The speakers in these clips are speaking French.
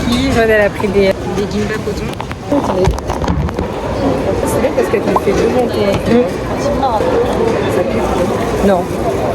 filles. Joanne, elle a pris des jeans à coton. C'est bien parce qu'elle te fait deux monter. Ça pique. Non,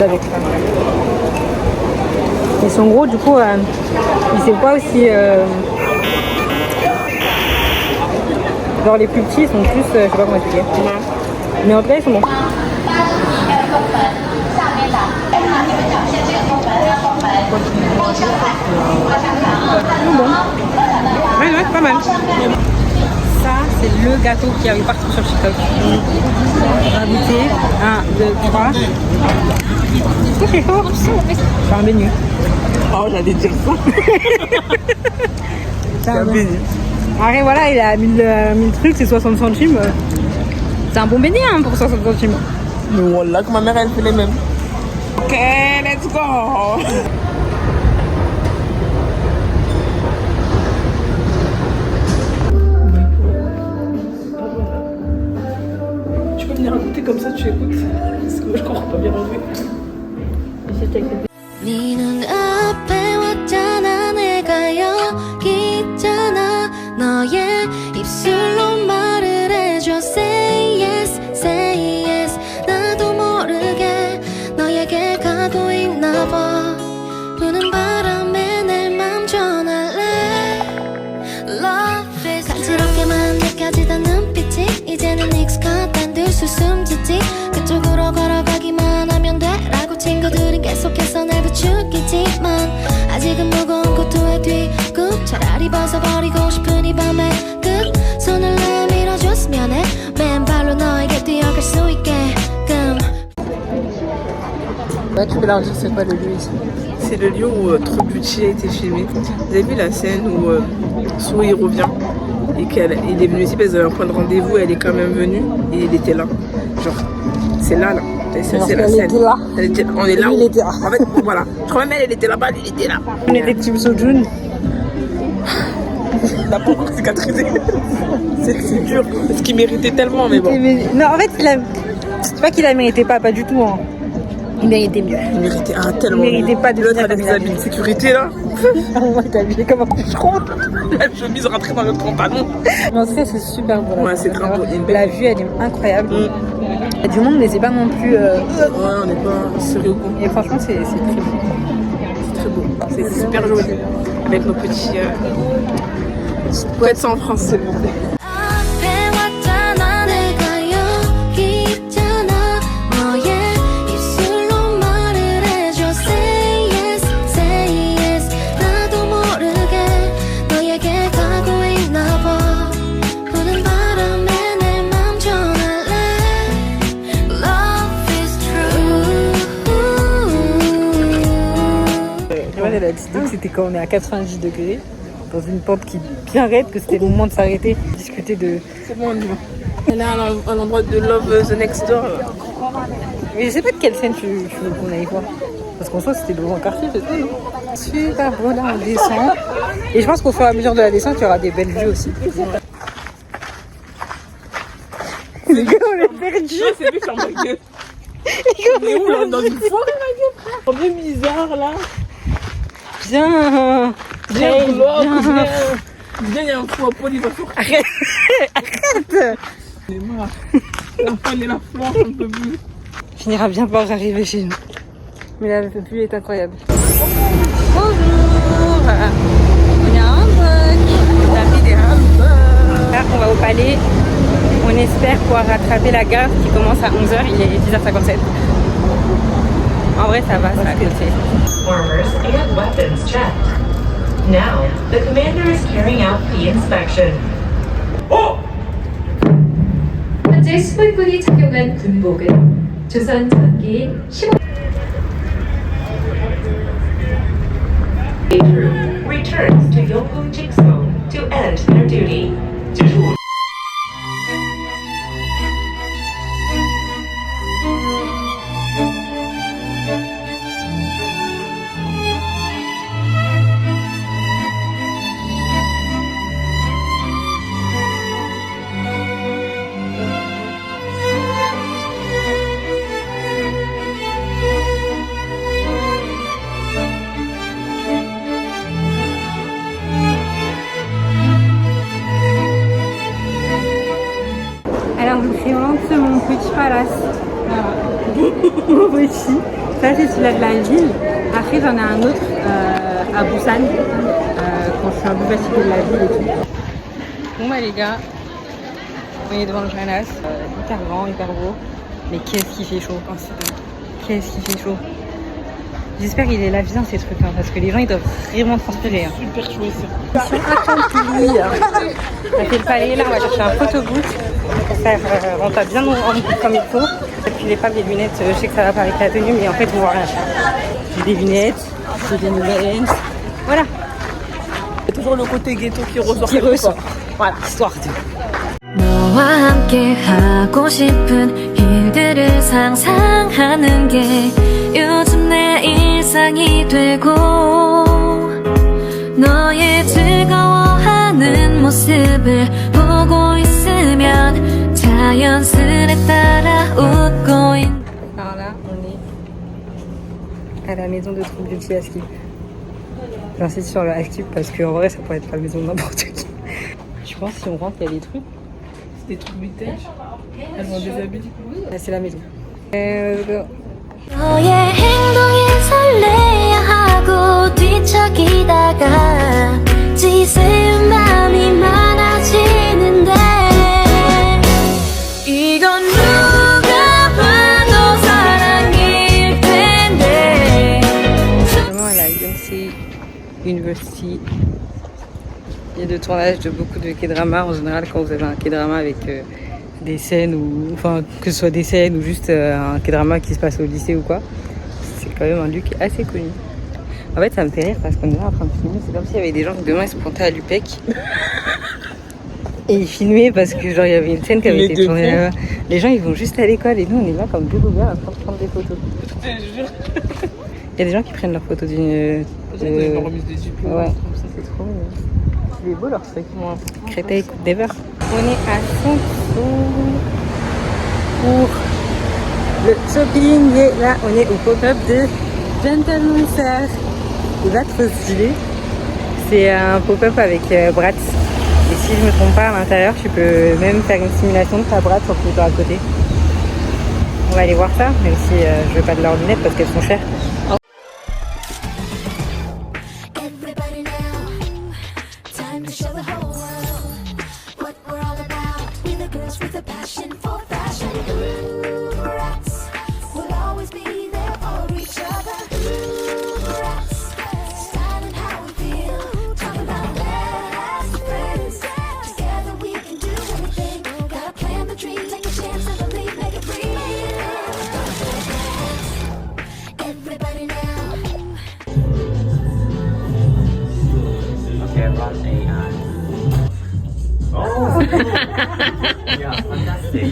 avec ça. Ils sont gros, du coup, ils sont pas aussi... Genre les plus petits, ils sont plus... je sais pas comment expliquer. Mais en tout cas, ils sont bons. Bon. Ouais, pas mal. Ça, c'est le gâteau qui arrive partout sur TikTok. On va goûter. 1, 2, 3. C'est fort. C'est un beignet. Oh, j'allais dire ça. C'est un beignet. Après, voilà, il a 1000 trucs, c'est 60 centimes. C'est un bon beignet hein, pour 60 centimes. Mais voilà, que ma mère, elle fait les mêmes. Ok, let's go. Tu peux venir écouter comme ça, tu écoutes. Parce que moi, je comprends pas bien relever. 네 눈앞에 왔잖아 내가 여기 있잖아 너의 입술로 말을 해줘 Say yes, say yes 나도 모르게 너에게 가고 있나 봐 부는 바람에 내 맘 전할래 Love is 간지럽게만 느껴지던 눈빛이 이제는 익숙하단 듯이 숨지지 그쪽으로 걸어가기만 하면 돼 라고 친구들은 계속해서 날 부추기지만 아직은 무거운 고투의 뒤꿈 차라리 벗어버리고 싶은 이 밤의 끝 손을 내밀어줬으면 해 맨발로 너에게 뛰어갈 수 있게끔. Ouais, tu peux leur dire c'est quoi le lieu ici? C'est le lieu où True Beauty a été filmé. Vous avez vu la scène où Sue il revient et qu'il est venu ici parce qu'elle avait un point de rendez-vous, elle est quand même venue et il était là. Genre, c'est là. C'est la scène. Était là. On est là. Lui, il était là. En fait, voilà. Je crois même elle était là-bas, lui, il était là. On était Team Sojun. La peau cicatrisée. C'est dur. Parce qu'il méritait tellement, mais bon. Non, en fait, c'est pas qu'il la méritait pas du tout. Hein. Il méritait mieux. Il méritait tellement. Il méritait pas de l'autre venir avec comme des habits de sécurité là. On t'as habillé comme un bûcheron. La chemise rentrée dans le pantalon. En tout cas, c'est super beau. Ouais, c'est très beau. La vue, elle est incroyable. Il y a du monde, mais c'est pas non plus. Ouais, on n'est pas sérieux. Et franchement, c'est très beau. C'est très beau. C'est super joli. Avec nos petits poètes en France, s'il vous plaît. 앞에 왔잖아 내가 여기 있잖아 너의 입술로 말을 해줘 Say yes, say yes 나도 모르게 너에게 가고 있나 봐 부는 바람에 내 맘 전할래 Love is true. Joanne, elle a décidé que c'était quand on est à 90 degrés, dans une pente qui est bien raide, que c'était le moment de s'arrêter, discuter de... C'est bon, on y va. Elle est à l'endroit de Love the Next Door. Là. Mais je sais pas de quelle scène tu veux qu'on aille voir. Parce qu'en soi, c'était devant le quartier, c'est tout, non? Super beau, là, on descend. Et je pense qu'au fur et à mesure de la descente, il y aura des belles vues aussi. Les gars, on est perdus. C'est lui qui en baguette. On est où là? Dans une forêt, ma gueule? Un peu bizarre là. Viens. Viens, viens, il y a un fou à Paul, il va faire. Arrête. Il est marre. La folle et la fleur, on ne peut plus. Finira bien par arriver chez nous. Mais la vue est incroyable. Bonjour. On est à Hamburg. On a fait des hamburgers. Là, on va au palais. On espère pouvoir rattraper la gare qui commence à 11h. Il est 10h57. En vrai, ça va, c'est à côté. Armors and weapons checked. Now, the commander is carrying out the inspection. 현재 수백군이 착용한 군복은 조선 전기인 15... A troop returns to Yongbuk Jikso to end their duty. Palace. Voilà. Ici. Ça, c'est celui-là de la ville. Après, j'en ai un autre à Busan. Quand je suis un peu fatiguée de la ville et tout. Bon, bah, les gars, on est devant le Palace. Hyper grand, hyper beau. Mais qu'est-ce qu'il fait chaud quand c'est. Qu'est-ce qu'il fait chaud. J'espère qu'il est là bien ces trucs, hein, parce que les gens ils doivent vraiment transpirer. Hein. Super chaud ici. On a fait le palais, là on va chercher un photobooth pour faire rentrer bien comme il faut. Et puis les femmes, des lunettes, je sais que ça va pas avec la tenue, mais en fait on voit rien. J'ai des lunettes, j'ai des nouvelles. Voilà. Il y a toujours le côté ghetto qui ressort. Qui ressort. Voilà, histoire de. 너와 함께 하고 싶은 일들을 상상하는 게 요즘 내 일상이 되고 너의 즐거워하는 모습을 보고 있으면 자연스레 따라 웃고 있는 Alors là, on est à la maison de True Beauty à Skip. J'insiste sur le à Skip parce qu'en vrai ça pourrait être la maison de n'importe qui. Je pense que si on rentre, il y a des trucs. Des trucs vintage. Elles ont des habits. Là, c'est la maison. 너의 행동에 설레야 하고 뒤척이다가 지새운 맘이 많아지는데 이건 누가 봐도 사랑일 텐데 Vraiment, à la Yonsei University, il y a de tournage de beaucoup de K-dramas. En général, quand vous avez un K-drama avec des scènes, ou enfin que ce soit des scènes ou juste un K-drama qui se passe au lycée ou quoi, c'est quand même un lieu qui est assez connu. En fait, ça me fait rire parce qu'on est là en train de filmer. C'est comme s'il y avait des gens qui demain ils se pointaient à l'UPEC et ils filmaient parce que genre il y avait une scène qui avait été tournée là-bas. Les gens ils vont juste à l'école et nous on est là comme deux bobards en train de prendre des photos. Il y a des gens qui prennent leurs photos d'une. Une remise des diplômes. Ouais, ça c'est trop mignon. Il est beau leur truc. Créteil Coupe d'Ever. On est à Sanso pour le shopping et là on est au pop-up de Gentleman Sir. Il va trop stylé. C'est un pop-up avec Bratz. Et si je me trompe pas à l'intérieur, tu peux même faire une simulation de ta Bratz en photo à côté. On va aller voir ça, même si je veux pas de leurs lunettes parce qu'elles sont chères. Everybody now, time to show the whole world what we're all about. We're the girls with a passion for fashion. Rats will always be there for each other. Rats, styling how we feel, talking about best friends. Together we can do anything. Gotta plan the dream, take a chance and believe, make it real. Everybody now. Okay, run AI. Oh! Yeah, fantastic.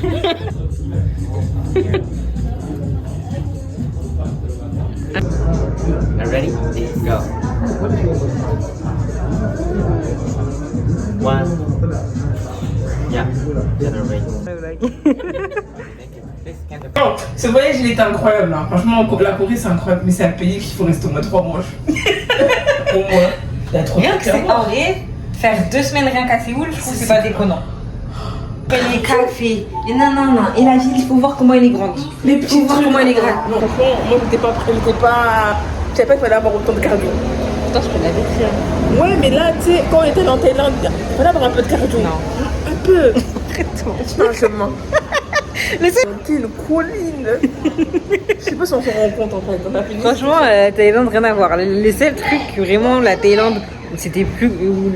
Are you ready? Let's go. One. Yeah, generate. Non, ce voyage il était incroyable. Hein. Franchement, la Corée c'est incroyable. Mais c'est un pays qu'il faut rester au moins 3 mois. Au moins. Il y a trop de Rien que c'est trucs à en voir. vrai, faire 2 semaines rien qu'à Séoul, je trouve que c'est pas déconnant. Les cafés, et non, et la ville, il faut voir comment elle est grande. Les petits Faut voir trucs. comment elle est grande. Non, franchement, moi j'étais pas prête. Je savais pas qu'il fallait avoir autant de cardio. Pourtant, je peux la décrire. Ouais, mais là, tu sais, quand on était en Thaïlande, il fallait avoir un peu de cardio. Non. Un peu. Arrête-toi. Franchement. C'est une colline. Je sais pas si on s'en rend compte en fait. On a fini. Franchement, Thaïlande, rien à voir. Les seuls trucs, vraiment, la Thaïlande, c'était plus.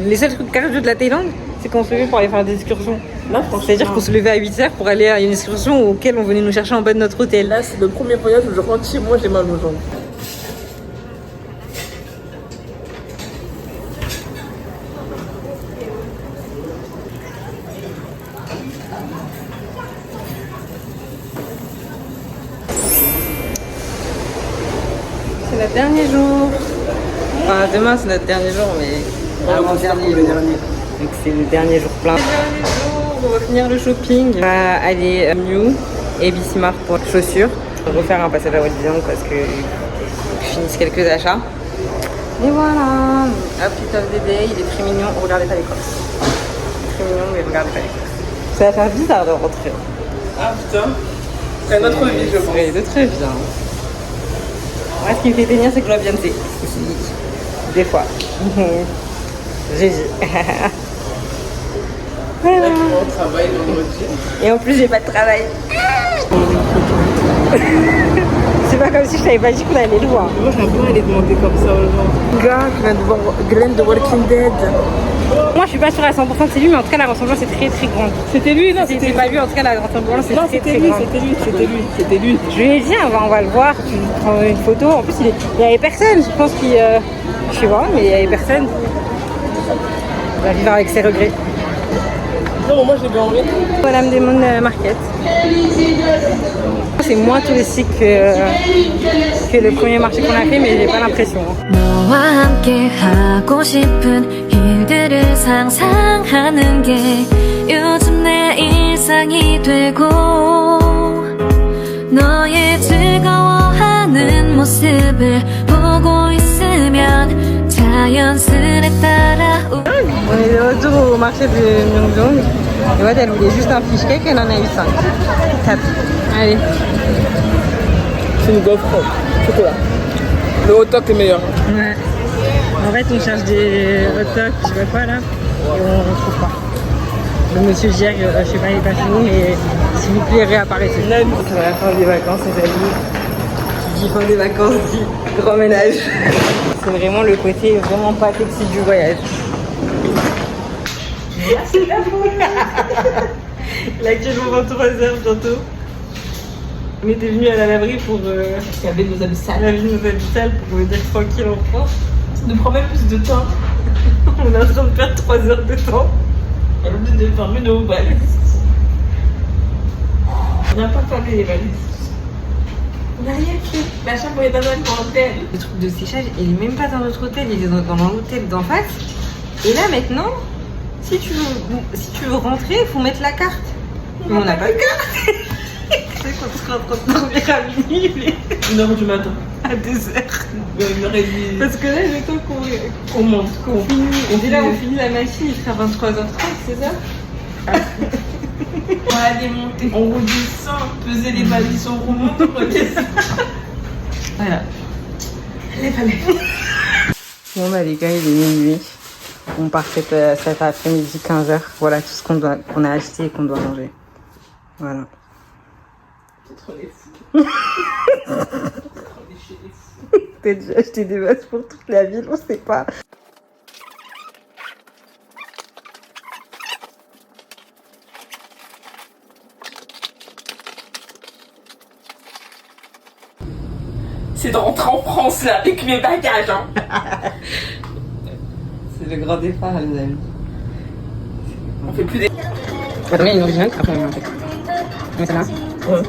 Les seuls trucs cardio de la Thaïlande, c'est qu'on se levait pour aller faire des excursions. Là, franchement. C'est-à-dire qu'on se levait à 8h pour aller à une excursion auquel on venait nous chercher en bas de notre hôtel. Là, c'est le premier voyage où je rentre chez moi, j'ai mal aux jambes. C'est notre dernier jour. Enfin, demain c'est notre dernier jour, mais avant-dernier. Donc c'est le dernier jour plein. Le dernier jour, on va finir le shopping. On va aller à Miu et Bismarck pour les chaussures. On va refaire un passage à Walt Disney parce que je finisse quelques achats. Et voilà, outfit of the day, il est très mignon. Regardez pas les crosses. Très mignon, mais regardez pas les crosses. Ça va faire bizarre de rentrer. Ah putain. C'est notre vie, je pense. Oui, de très bien. Moi, ce qui me fait tenir, c'est que la Beyoncé. Des fois. GG. Là, tu vas au travail vendredi. Et en plus, j'ai pas de travail. C'est pas comme si je t'avais pas dit qu'on allait le voir. Moi, j'aime bien aller demander comme ça aux gens. Gars, je viens de voir Glenn de Walking Dead. Moi, je suis pas sûre à 100% que c'est lui, mais en tout cas, la ressemblance est très très grande. C'était lui, non? C'était pas lui, en tout cas, la ressemblance est Non, très c'était très lui, grande. c'était lui. Je lui ai dit, on va le voir, tu prends une photo. En plus, il y avait personne, je pense qu'il. Je sais pas, mais il y avait personne. Il va vivre avec ses regrets. Non, moi, j'ai bien envie. Madame Demon Market. C'est moins touristique que le premier marché qu'on a fait, mais j'ai pas l'impression. 너와 함께 하고 싶은 일들을 상상하는 게 요즘 내 일상이 되고 너의 즐거워하는 모습을 보고 있으면 자연스레 따라오. On est de retour au marché de Myeongdong. Et ouais, elle voulait juste un fish cake, elle en a eu 5. 4. Allez. C'est une gaufre chocolat. Le hot dog est meilleur. Ouais. En fait, on cherche des hot dogs, je sais pas quoi là, et on trouve pas. Le monsieur gère, je sais pas, il est pas chez nous, mais s'il vous plaît, réapparaissez. C'est la fin des vacances, les amis. Qui dit fin des vacances dit grand ménage. C'est vraiment le côté vraiment pas sexy du voyage. C'est la foule. Il est actuellement 23h bientôt. On était venus à la laverie pour Laver nos habits sales. laver nos habits sales pour venir tranquille en France. Ça nous prend même plus de temps. On est en train de perdre 3 heures de temps. Elle oublie de fermer nos valises. On n'a pas fermé les valises. On n'a rien fait. La chambre est dans un quarantaine. Le truc de séchage, il est même pas dans notre hôtel, il est dans l'hôtel d'en face. Et là maintenant, si tu veux rentrer, il faut mettre la carte. Mais on n'a pas de carte. Tu sais qu'on sera en train de dormir à minuit, il est 1h du matin. à 2h. 1h30. Parce que là, le temps qu'on monte, qu'on finit, on dit là on finit la machine, il sera 23h30, c'est ça? On va démonter. On redescend, peser les valises, on remonte, on redescend. Voilà. Les valises. Bon bah les gars, il est minuit. On part cet après-midi 15h. Voilà tout ce qu'on a acheté et qu'on doit manger. Voilà. On est fous. On est chez les fous. T'as déjà acheté des vases pour toute la ville, on sait pas. C'est de rentrer en France là, avec mes bagages. Hein. C'est le grand départ, les amis. On fait plus des. Attends, il y a une originale, après on va monter. Mais ça va? Ouais.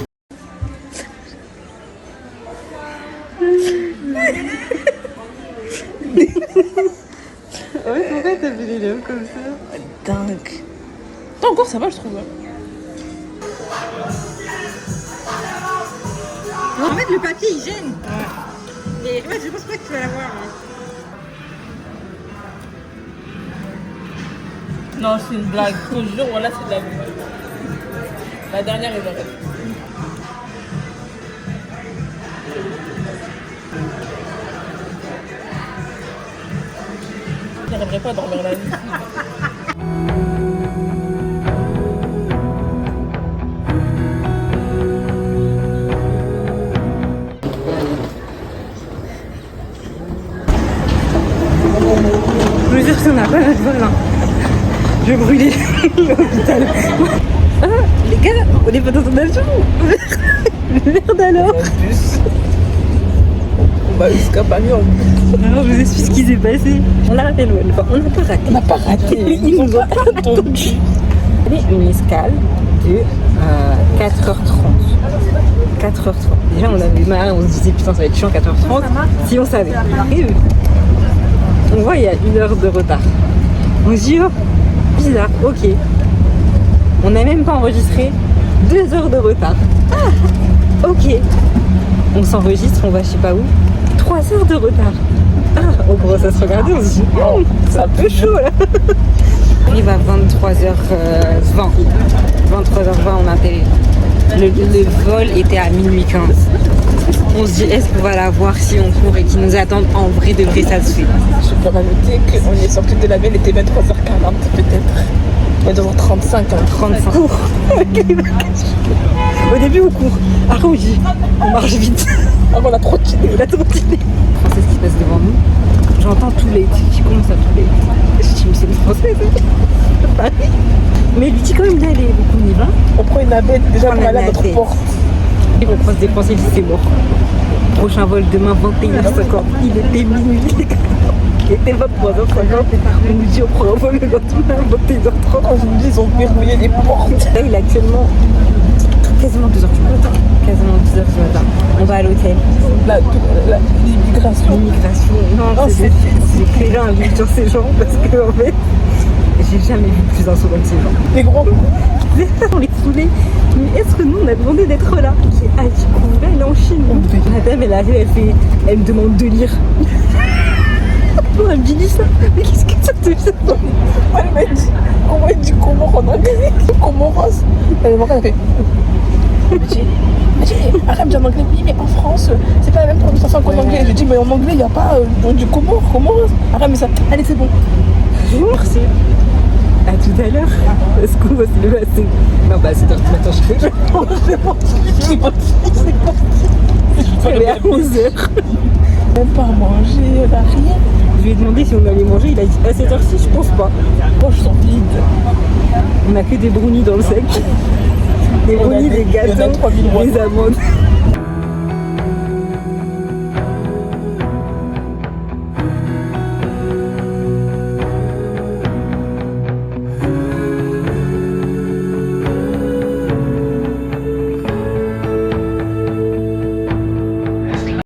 Ouais, pourquoi t'as fait des lèvres comme ça? Dingue. Toi encore ça va je trouve. En fait, le papier il gêne. Ouais. Et ouais, je pense pas que tu vas l'avoir. Hein. Non, c'est une blague. Je te jure, voilà, c'est de la blague. La dernière est vraie. Je n'arriverai pas à dormir la nuit. Je veux dire, si on n'a pas notre vol, hein. Je vais brûler l'hôpital. Ah, les gars, on est pas dans ton avion. Merde alors. En plus, on va jusqu'à Paris en bus. Alors, je vous explique ce qui s'est passé. On a raté le vol. Enfin, on n'a pas raté. On n'a pas raté. Ils nous ont pas attendu. Allez, une escale de 4h30. 4h30. Déjà, on avait marre, on se disait putain, ça va être chiant 4h30. Si on savait. Et on voit, il y a 1 heure de retard. On se dit, oh, bizarre, ok. On n'a même pas enregistré 2 heures de retard. Ah, ok. On s'enregistre, on va je sais pas où. 3 heures de retard. Ah, on commence à se regarder, on se dit, oh, c'est un peu chaud là. On arrive à 23h20. 23h20, on a atterri. Le vol était à minuit 15. On se dit, est-ce qu'on va la voir si on court et qu'ils nous attendent? En vrai de vrai, ça se fait. Je peux rajouter qu'on est sorti de la ville, il était 23h40 peut-être. 22h35, 35. Cours. Au début, on court. Après, on dit, on marche vite. Ah, on a trottiné. On a trottiné. C'est ce qui passe devant nous. J'entends tous les qui commencent à tous les. Je dis, mais c'est une française. Paris. Mais lui dit quand même d'aller. Donc on y va. On prend une navette déjà On pour prend aller à la notre navette. porte. On croise des Français, il dit c'est mort. Prochain vol demain 21h50. Il était minuit. Il était 23h50. On nous dit on prend un vol le lendemain 21h30. Quand je vous dis, ils ont verrouillé les portes. Là, il est actuellement quasiment 2h du matin. Quasiment 2h du matin. On va à l'hôtel. L'immigration. L'immigration. Non, Non, c'est clairant à vivre sur ces gens parce que en fait, j'ai jamais vu plus insolent que ces gens. Les gros. On les saoulait. Mais est-ce que nous on a demandé d'être là? Qui a dit qu'on va aller en Chine? Madame elle arrive, elle me demande de lire. Elle me dit ça. Mais qu'est-ce que ça te fait? Elle m'a dit, comment elle dit Comore en anglais? Comoros. Elle m'a fait. Elle dit, arrête de dire en anglais, oui, mais en France, c'est pas la même prononciation qu'en anglais. Je dis, mais en anglais, il n'y a pas du Comore, Comoros. Arrête, mais ça, allez, c'est bon. Merci. À tout à l'heure. Est-ce qu'on va se lever assez? Non, bah c'est maintenant je fais. C'est pas Elle est à 11h. Même pas manger, rien. Je lui ai demandé si on allait manger, il a dit à cette heure-ci, je pense pas. Poches sont vides. On a que des brownies dans le sac. Des On a brownies, des- des gâteaux, 23 000 des amandes.